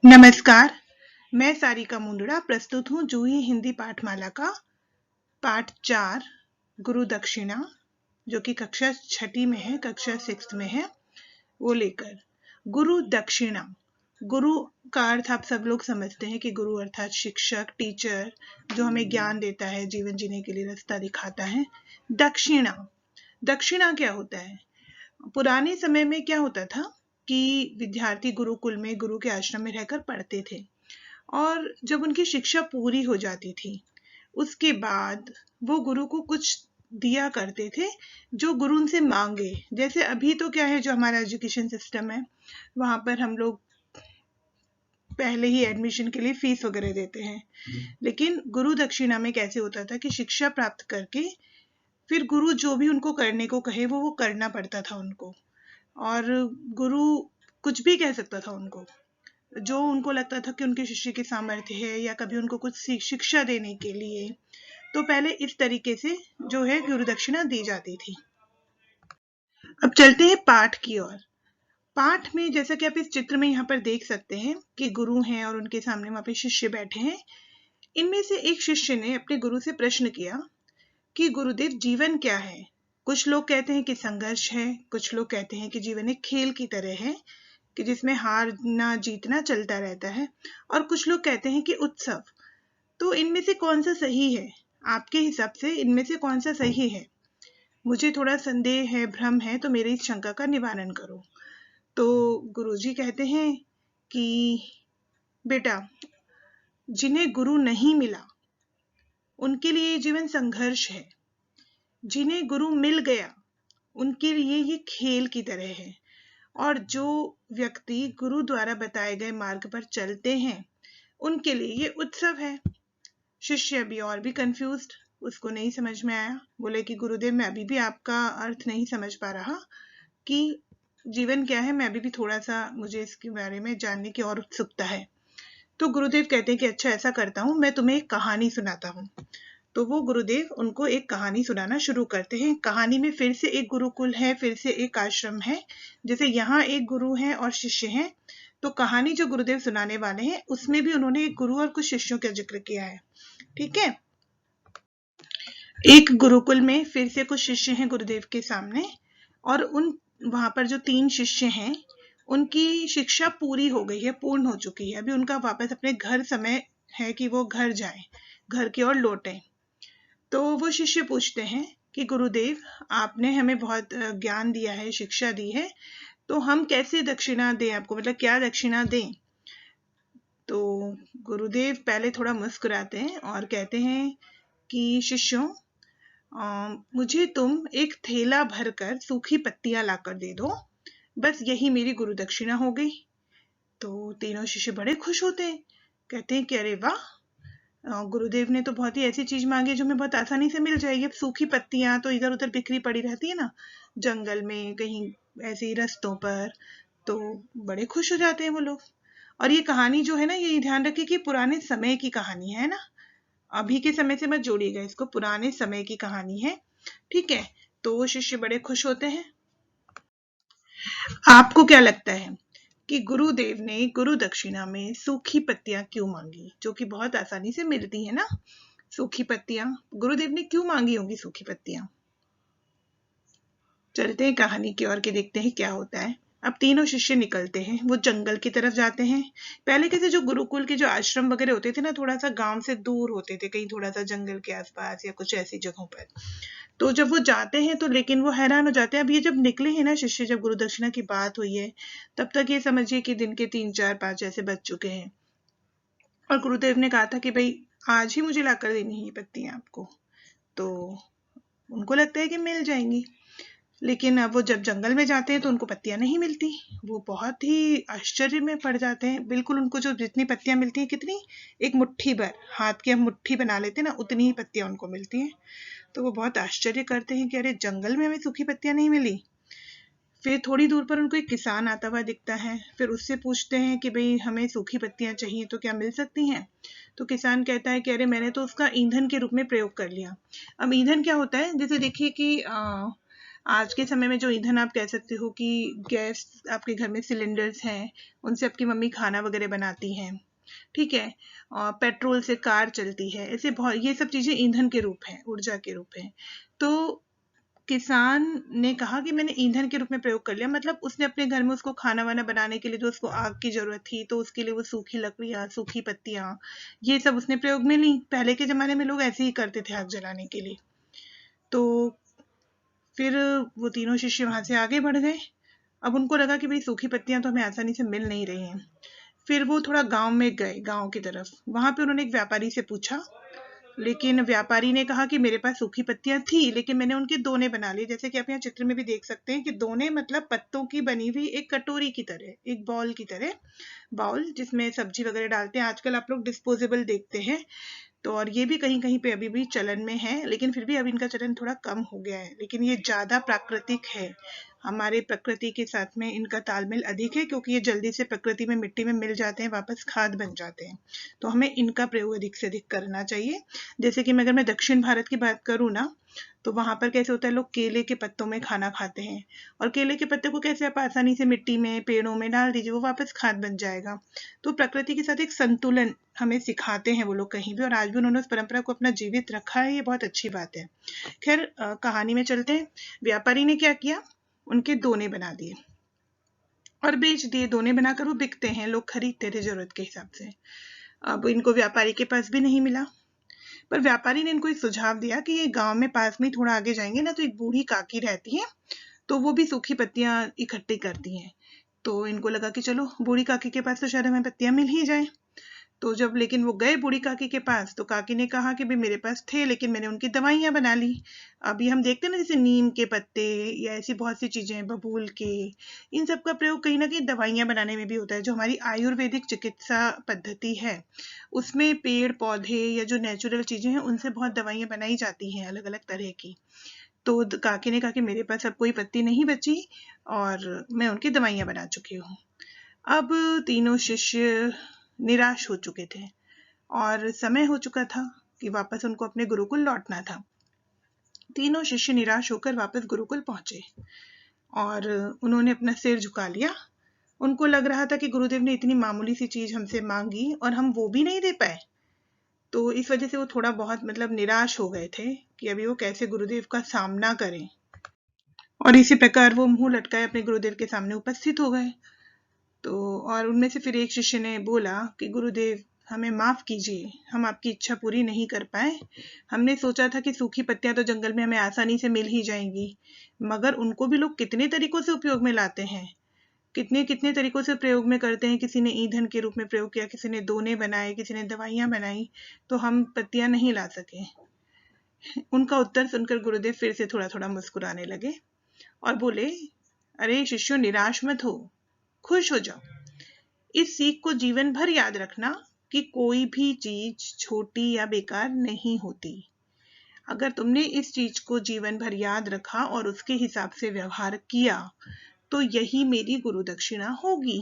नमस्कार, मैं सारिका मुंडड़ा प्रस्तुत हूँ जूही हिंदी पाठमाला का पाठ 4 गुरु दक्षिणा, जो कि कक्षा 6 में है, कक्षा 6 में है, वो लेकर। गुरु दक्षिणा। गुरु का अर्थ आप सब लोग समझते हैं कि गुरु अर्थात शिक्षक, टीचर, जो हमें ज्ञान देता है, जीवन जीने के लिए रास्ता दिखाता है। दक्षिणा। दक्षिणा क्या होता है? पुराने समय में क्या होता था कि विद्यार्थी गुरुकुल में, गुरु के आश्रम में रहकर पढ़ते थे, और जब उनकी शिक्षा पूरी हो जाती थी, उसके बाद वो गुरु को कुछ दिया करते थे जो गुरु उनसे मांगे। जैसे अभी तो क्या है, जो हमारा एजुकेशन सिस्टम है, वहां पर हम लोग पहले ही एडमिशन के लिए फीस वगैरह देते हैं, लेकिन गुरु दक्षिणा में कैसे होता था कि शिक्षा प्राप्त करके फिर गुरु जो भी उनको करने को कहे वो करना पड़ता था उनको, और गुरु कुछ भी कह सकता था उनको, जो उनको लगता था कि उनके शिष्य की सामर्थ्य है, या कभी उनको कुछ शिक्षा देने के लिए, तो पहले इस तरीके से जो है गुरु दक्षिणा दी जाती थी। अब चलते हैं पाठ की ओर। पाठ में जैसा कि आप इस चित्र में यहाँ पर देख सकते हैं कि गुरु हैं और उनके सामने वहां पे शिष्य बैठे हैं। इनमें से एक शिष्य ने अपने गुरु से प्रश्न किया कि गुरुदेव, जीवन क्या है? कुछ लोग कहते हैं कि संघर्ष है, कुछ लोग कहते हैं कि जीवन एक खेल की तरह है कि जिसमें हारना जीतना चलता रहता है, और कुछ लोग कहते हैं कि उत्सव। तो इनमें से कौन सा सही है? आपके हिसाब से इनमें से कौन सा सही है? मुझे थोड़ा संदेह है, भ्रम है, तो मेरी इस शंका का निवारण करो। तो गुरुजी कहते हैं कि बेटा, जिन्हें गुरु नहीं मिला उनके लिए जीवन संघर्ष है, जिन्हें गुरु मिल गया उनके लिए ये खेल की तरह है, और जो व्यक्ति गुरु द्वारा बताए गए मार्ग पर चलते हैं उनके लिए ये उत्सव है। शिष्य अभी और भी कंफ्यूज्ड, उसको नहीं समझ में आया। बोले कि गुरुदेव, मैं अभी भी आपका अर्थ नहीं समझ पा रहा कि जीवन क्या है, मैं अभी भी थोड़ा सा, मुझे इसके बारे में जानने की और उत्सुकता है। तो गुरुदेव कहते हैं कि अच्छा, ऐसा करता हूँ, मैं तुम्हें एक कहानी सुनाता हूँ। तो वो गुरुदेव उनको एक कहानी सुनाना शुरू करते हैं। कहानी में फिर से एक गुरुकुल है, फिर से एक आश्रम है। जैसे यहाँ एक गुरु है और शिष्य हैं, तो कहानी जो गुरुदेव सुनाने वाले हैं उसमें भी उन्होंने एक गुरु और कुछ शिष्यों का जिक्र किया है। ठीक है। एक गुरुकुल में फिर से कुछ शिष्य हैं गुरुदेव के सामने, और वहां पर जो 3 शिष्य हैं उनकी शिक्षा पूरी हो गई है, पूर्ण हो चुकी है। अभी उनका वापस अपने घर समय है कि वो घर जाएं, घर की ओर लौटें। तो वो शिष्य पूछते हैं कि गुरुदेव, आपने हमें बहुत ज्ञान दिया है, शिक्षा दी है, तो हम कैसे दक्षिणा दें आपको, मतलब क्या दक्षिणा दें? तो गुरुदेव पहले थोड़ा मुस्कुराते हैं और कहते हैं कि शिष्यों, मुझे तुम एक थैला भरकर सूखी पत्तियां लाकर दे दो, बस यही मेरी गुरु दक्षिणा हो गई। तो तीनों शिष्य बड़े खुश होते हैं, कहते हैं कि अरे वाह, गुरुदेव ने तो बहुत ही ऐसी चीज मांगी जो हमें बहुत आसानी से मिल जाएगी। अब सूखी पत्तियां तो इधर उधर बिखरी पड़ी रहती है ना, जंगल में, कहीं ऐसे ही रस्तों पर, तो बड़े खुश हो जाते हैं वो लोग। और ये कहानी जो है ना, ये ध्यान रखिए कि पुराने समय की कहानी है ना, अभी के समय से मत जोड़िएगा इसको, पुराने समय की कहानी है। ठीक है। तो वो शिष्य बड़े खुश होते हैं। आपको क्या लगता है कि गुरुदेव ने गुरु दक्षिणा में सूखी पत्तियां क्यों मांगी, जो कि बहुत आसानी से मिलती है ना? सूखी पत्तियां गुरुदेव ने क्यों मांगी होंगी? सूखी पत्तियां। चलते हैं कहानी की ओर के, देखते हैं क्या होता है। अब तीनों शिष्य निकलते हैं, वो जंगल की तरफ जाते हैं। पहले कैसे जो गुरुकुल के जो आश्रम वगैरह होते थे ना, थोड़ा सा गांव से दूर होते थे, कहीं थोड़ा सा जंगल के आसपास या कुछ ऐसी जगहों पर। तो जब वो जाते हैं तो लेकिन वो हैरान हो जाते हैं। अब ये जब निकले हैं ना शिष्य, जब गुरु दक्षिणा की बात हुई है, तब तक ये समझिए कि दिन के 3, 4, 5 ऐसे बज चुके हैं, और गुरुदेव ने कहा था कि भाई आज ही मुझे लाकर देनी है ये पत्तियां आपको। तो उनको लगता है कि मिल जाएंगी, लेकिन अब वो जब जंगल में जाते हैं तो उनको पत्तियां नहीं मिलती। वो बहुत ही आश्चर्य में पड़ जाते हैं। बिल्कुल उनको जो जितनी पत्तियां मिलती हैं, कितनी, एक मुट्ठी भर, हाथ की हम मुट्ठी बना लेते हैं ना, उतनी ही पत्तियां उनको मिलती हैं। तो वो बहुत आश्चर्य करते हैं कि अरे, जंगल में हमें सूखी पत्तियां नहीं मिली। फिर थोड़ी दूर पर उनको एक किसान आता हुआ दिखता है। फिर उससे पूछते हैं कि भाई हमें सूखी पत्तियां चाहिए, तो क्या मिल सकती हैं? तो किसान कहता है कि अरे, मैंने तो उसका ईंधन के रूप में प्रयोग कर लिया। अब ईंधन क्या होता है? जैसे देखिए कि आज के समय में जो ईंधन आप कह सकते हो कि गैस, आपके घर में सिलेंडर्स हैं, उनसे आपकी मम्मी खाना वगैरह बनाती हैं, ठीक है, और पेट्रोल से कार चलती है, ऐसे बहुत, ये सब चीजें ईंधन के रूप हैं, ऊर्जा के रूप हैं। तो किसान ने कहा कि मैंने ईंधन के रूप में प्रयोग कर लिया, मतलब उसने अपने घर में उसको खाना वाना बनाने के लिए जो उसको आग की जरूरत थी, तो उसके लिए वो सूखी लकड़ियां, सूखी पत्तियां, ये सब उसने प्रयोग में ली। पहले के जमाने में लोग ऐसे ही करते थे आग जलाने के लिए। तो फिर वो तीनों शिष्य वहां से आगे बढ़ गए। अब उनको लगा कि भाई सूखी पत्तियां तो हमें आसानी से मिल नहीं रही हैं। फिर वो थोड़ा गांव में गए, गांव की तरफ। वहां पे उन्होंने एक व्यापारी से पूछा, लेकिन व्यापारी ने कहा कि मेरे पास सूखी पत्तियां थी, लेकिन मैंने उनके दोने बना लिए। जैसे कि आप यहाँ चित्र में भी देख सकते हैं कि दोने मतलब पत्तों की बनी हुई एक कटोरी की तरह, एक बॉल की तरह, बाउल जिसमें सब्जी वगैरह डालते हैं। आजकल आप लोग डिस्पोजेबल देखते हैं, तो और ये भी कहीं कहीं पे अभी भी चलन में है, लेकिन फिर भी अब इनका चलन थोड़ा कम हो गया है। लेकिन ये ज्यादा प्राकृतिक है, हमारे प्रकृति के साथ में इनका तालमेल अधिक है, क्योंकि ये जल्दी से प्रकृति में, मिट्टी में मिल जाते हैं, वापस खाद बन जाते हैं। तो हमें इनका प्रयोग अधिक से अधिक करना चाहिए। जैसे कि अगर मैं दक्षिण भारत की बात करूँ ना, तो वहां पर कैसे होता है, लोग केले के पत्तों में खाना खाते हैं, और केले के पत्ते को कैसे आप आसानी से मिट्टी में, पेड़ों में डाल दीजिए, वो वापस खाद बन जाएगा। तो प्रकृति के साथ एक संतुलन हमें सिखाते हैं वो लोग कहीं भी, और आज भी उन्होंने उस परंपरा को अपना जीवित रखा है, ये बहुत अच्छी बात है। खैर, कहानी में चलते हैं। व्यापारी ने क्या किया, उनके दोने बना दिए और बेच दिए। दोने बनाकर वो बिकते हैं, लोग खरीदते थे जरूरत के हिसाब से। अब इनको व्यापारी के पास भी नहीं मिला, पर व्यापारी ने इनको एक सुझाव दिया कि ये गांव में पास में थोड़ा आगे जाएंगे ना, तो एक बूढ़ी काकी रहती है, तो वो भी सूखी पत्तियां इकट्ठी करती हैं। तो इनको लगा कि चलो बूढ़ी काकी के पास तो शायद हमें पत्तियां मिल ही जाए। तो जब लेकिन वो गए बूढ़ी काकी के पास, तो काकी ने कहा कि भाई मेरे पास थे, लेकिन मैंने उनकी दवाइयां बना ली। अभी हम देखते हैं ना, जैसे नीम के पत्ते या ऐसी बहुत सी चीजें, बबूल के, इन सब का प्रयोग कहीं ना कहीं दवाइयां बनाने में भी होता है। जो हमारी आयुर्वेदिक चिकित्सा पद्धति है, उसमें पेड़ पौधे या जो नेचुरल चीजें हैं, उनसे बहुत दवाइयां बनाई जाती हैं, अलग अलग तरह की। तो काकी ने कहा कि मेरे पास अब कोई पत्ती नहीं बची, और मैं उनकी दवाइयां बना चुकी हूँ। अब तीनों शिष्य निराश हो चुके थे, और समय हो चुका था कि वापस उनको अपने गुरुकुल लौटना था। तीनों शिष्य निराश होकर वापस गुरुकुल पहुंचे, और उन्होंने अपना सिर झुका लिया। उनको लग रहा था कि गुरुदेव ने इतनी मामूली सी चीज हमसे मांगी और हम वो भी नहीं दे पाए। तो इस वजह से वो थोड़ा बहुत मतलब निराश हो गए थे कि अभी वो कैसे गुरुदेव का सामना करें। और इसी प्रकार वो मुंह लटकाए अपने गुरुदेव के सामने उपस्थित हो गए। तो और उनमें से फिर एक शिष्य ने बोला कि गुरुदेव, हमें माफ कीजिए, हम आपकी इच्छा पूरी नहीं कर पाए। हमने सोचा था कि सूखी पत्तियां तो जंगल में हमें आसानी से मिल ही जाएंगी, मगर उनको भी लोग कितने तरीकों से उपयोग में लाते हैं, कितने कितने तरीकों से प्रयोग में करते हैं। किसी ने ईंधन के रूप में प्रयोग किया, किसी ने दोने बनाए, किसी ने दवाइयां बनाई, तो हम पत्तियां नहीं ला सके। उनका उत्तर सुनकर गुरुदेव फिर से थोड़ा थोड़ा मुस्कुराने लगे और बोले, अरे शिष्यों, निराश मत हो, खुश हो जाओ। इस सीख को जीवन भर याद रखना कि कोई भी चीज छोटी या बेकार नहीं होती। अगर तुमने इस चीज को जीवन भर याद रखा और उसके हिसाब से व्यवहार किया, तो यही मेरी गुरु दक्षिणा होगी।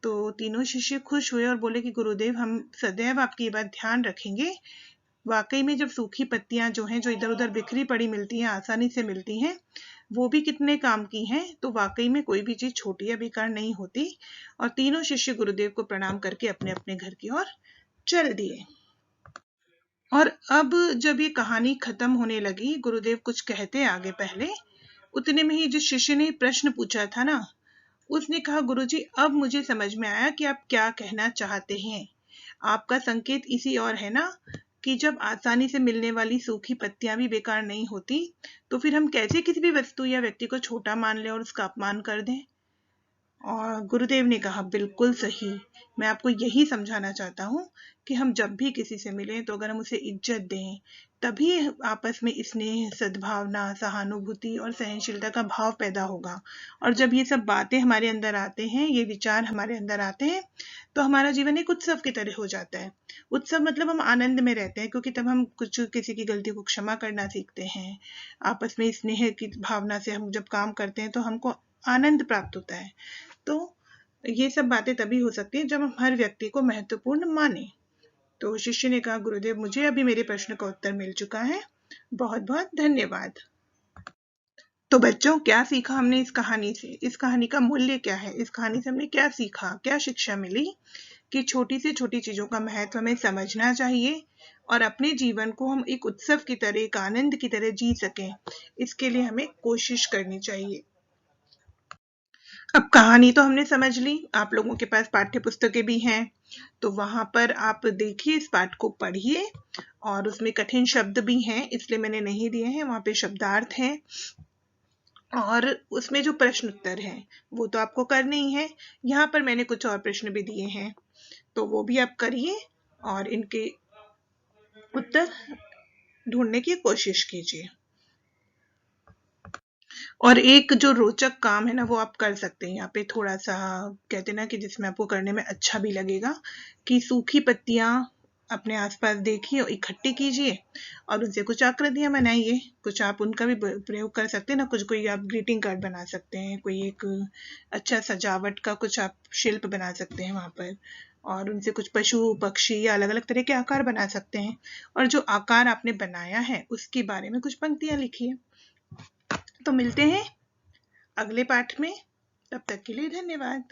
तो तीनों शिष्य खुश हुए और बोले कि गुरुदेव, हम सदैव आपकी ये बात ध्यान रखेंगे। वाकई में जब सूखी पत्तियां जो हैं, जो इधर उधर बिखरी पड़ी मिलती हैं, आसानी से मिलती हैं, वो भी कितने काम की हैं। तो वाकई में कोई भी चीज छोटी या बेकार नहीं होती। और तीनों शिष्य गुरुदेव को प्रणाम करके अपने अपने घर की ओर चल दिए। और अब जब ये कहानी खत्म होने लगी, गुरुदेव कुछ कहते आगे पहले, उतने में ही जिस शिष्य ने प्रश्न पूछा था ना, उसने कहा, गुरुजी, अब मुझे समझ में आया कि आप क्या कहना चाहते हैं। आपका संकेत इसी और है ना कि जब आसानी से मिलने वाली सूखी पत्तियां भी बेकार नहीं होती, तो फिर हम कैसे किसी भी वस्तु या व्यक्ति को छोटा मान लें और उसका अपमान कर दें। और गुरुदेव ने कहा, बिल्कुल सही, मैं आपको यही समझाना चाहता हूँ कि हम जब भी किसी से मिलें, तो अगर हम उसे इज्जत दें, तभी आपस में स्नेह, सद्भावना, सहानुभूति और सहनशीलता का भाव पैदा होगा। और जब ये सब बातें हमारे अंदर आते हैं, ये विचार हमारे अंदर आते हैं, तो हमारा जीवन एक उत्सव की तरह हो जाता है। उत्सव मतलब हम आनंद में रहते हैं, क्योंकि तब हम कुछ किसी की गलती को क्षमा करना सीखते हैं। आपस में स्नेह की भावना से हम जब काम करते हैं, तो हमको आनंद प्राप्त होता है। तो ये सब बातें तभी हो सकती है जब हम हर व्यक्ति को महत्वपूर्ण माने। तो शिष्य ने कहा, गुरुदेव, मुझे अभी मेरे प्रश्न का उत्तर मिल चुका है, बहुत बहुत धन्यवाद। तो बच्चों, क्या सीखा हमने इस कहानी से? इस कहानी का मूल्य क्या है? इस कहानी से हमने क्या सीखा, क्या शिक्षा मिली? कि छोटी से छोटी चीजों का महत्व हमें समझना चाहिए और अपने जीवन को हम एक उत्सव की तरह, एक आनंद की तरह जी सकें, इसके लिए हमें कोशिश करनी चाहिए। अब कहानी तो हमने समझ ली, आप लोगों के पास पाठ्य पुस्तकें भी हैं, तो वहां पर आप देखिए, इस पाठ को पढ़िए, और उसमें कठिन शब्द भी हैं, इसलिए मैंने नहीं दिए हैं, वहां पे शब्दार्थ हैं, और उसमें जो प्रश्न उत्तर हैं वो तो आपको करने ही है। यहाँ पर मैंने कुछ और प्रश्न भी दिए हैं, तो वो भी आप करिए और इनके उत्तर ढूंढने की कोशिश कीजिए। और एक जो रोचक काम है ना, वो आप कर सकते हैं यहाँ पे, थोड़ा सा कहते हैं ना कि जिसमें आपको करने में अच्छा भी लगेगा, कि सूखी पत्तियां अपने आसपास देखिए और इकट्ठी कीजिए और उनसे कुछ आकृतियां बनाइए। कुछ आप उनका भी प्रयोग कर सकते हैं ना, कुछ कोई आप ग्रीटिंग कार्ड बना सकते हैं, कोई एक अच्छा सजावट का कुछ आप शिल्प बना सकते हैं वहां पर, और उनसे कुछ पशु पक्षी या अलग अलग तरह के आकार बना सकते हैं, और जो आकार आपने बनाया है उसके बारे में कुछ पंक्तियां लिखिए। तो मिलते हैं अगले पाठ में, तब तक के लिए धन्यवाद।